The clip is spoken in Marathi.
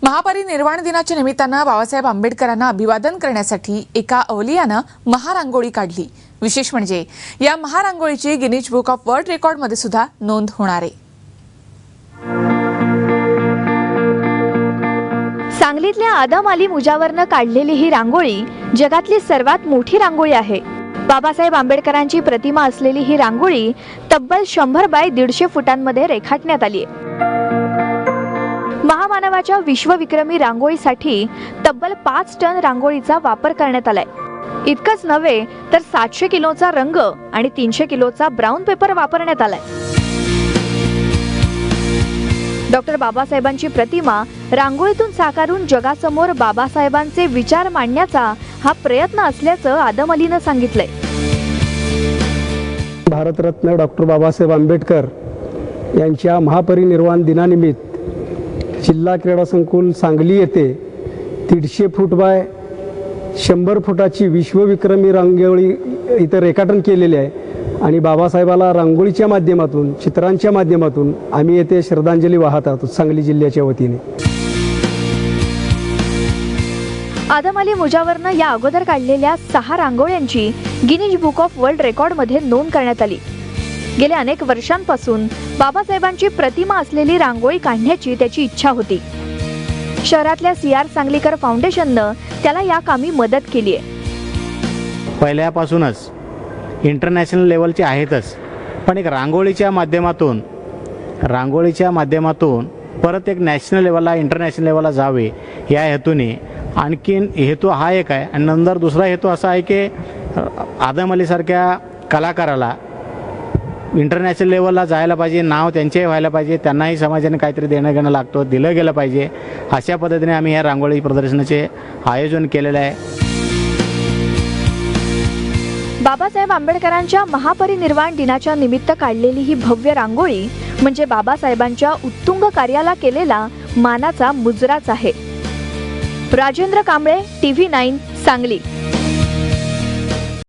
महापरिनिर्वाण दिनाच्या निमित्तानं बाबासाहेब आंबेडकरांना अभिवादन करण्यासाठी एका अवलियानं महारांगोळी काढली। विशेष म्हणजे या महारांगोळीची गिनीज बुक ऑफ वर्ल्ड रेकॉर्डमध्ये सुद्धा नोंद होणार आहे। सांगलीतल्या आदम अली मुजावरनं काढलेली ही रांगोळी जगातली सर्वात मोठी रांगोळी आहे। बाबासाहेब आंबेडकरांची प्रतिमा असलेली ही रांगोळी तब्बल 100 बाय 150 फुटांमध्ये रेखाटण्यात आली आहे। महामानवाच्या विश्वविक्रमी रांगोळीसाठी तब्बल 5 टन रांगोळीचा वापर करण्यात आलाय। इतकंच नव्हे तर 700 किलोचा रंग आणि 300 किलोचा ब्राऊन पेपर वापरण्यात आलाय। डॉक्टर बाबासाहेबांची प्रतिमा रांगोळीतून साकारून जगासमोर बाबासाहेबांचे विचार मांडण्याचा हा प्रयत्न असल्याचं आदम अलीनं सांगितलंय। भारतरत्न डॉक्टर बाबासाहेब आंबेडकर यांच्या महापरिनिर्वाण दिनानिमित्त जिल्हा क्रीडा संकुल सांगली येथे 150 फूट बाय 100 फुटाची विश्वविक्रमी रांगोळी इथं रेखाटन केलेले आहे आणि बाबासाहेबाला रांगोळीच्या माध्यमातून चित्रांच्या माध्यमातून आम्ही येथे श्रद्धांजली वाहत आहोत सांगली जिल्ह्याच्या वतीने। आदम अली मुजावरनं या अगोदर काढलेल्या 6 रांगोळ्यांची गिनीज बुक ऑफ वर्ल्ड रेकॉर्डमध्ये नोंद करण्यात आली। गेल्या अनेक वर्षांपासून बाबासाहेबांची प्रतिमा असलेली रांगोळी काढण्याची त्याची इच्छा होती। शहरातल्या CR सांगलीकर फाउंडेशननं त्याला या कामी मदत केली आहे। पहिल्यापासूनच इंटरनॅशनल लेवलचे आहेतच, पण एक रांगोळीच्या माध्यमातून परत एक नॅशनल लेवलला इंटरनॅशनल लेवलला जावे या हेतूने आणखीन हेतू हा एक आहे। आणि नंतर दुसरा हेतू असा आहे की आदम अलीसारख्या कलाकाराला इंटरनॅशनल लेवलला जायला पाहिजे, नाव त्यांचेही व्हायला पाहिजे, त्यांनाही समाजाने काहीतरी देणं घेणं लागतं, दिलं गेलं पाहिजे। अशा पद्धतीने आम्ही या रांगोळी प्रदर्शनाचे आयोजन केलेलं आहे। बाबासाहेब आंबेडकरांच्या महापरिनिर्वाण दिनाच्या निमित्त काढलेली ही भव्य रांगोळी म्हणजे बाबासाहेबांच्या उत्तुंग कार्याला केलेला मानाचा मुजराच आहे। राजेंद्र कांबळे, TV9 सांगली।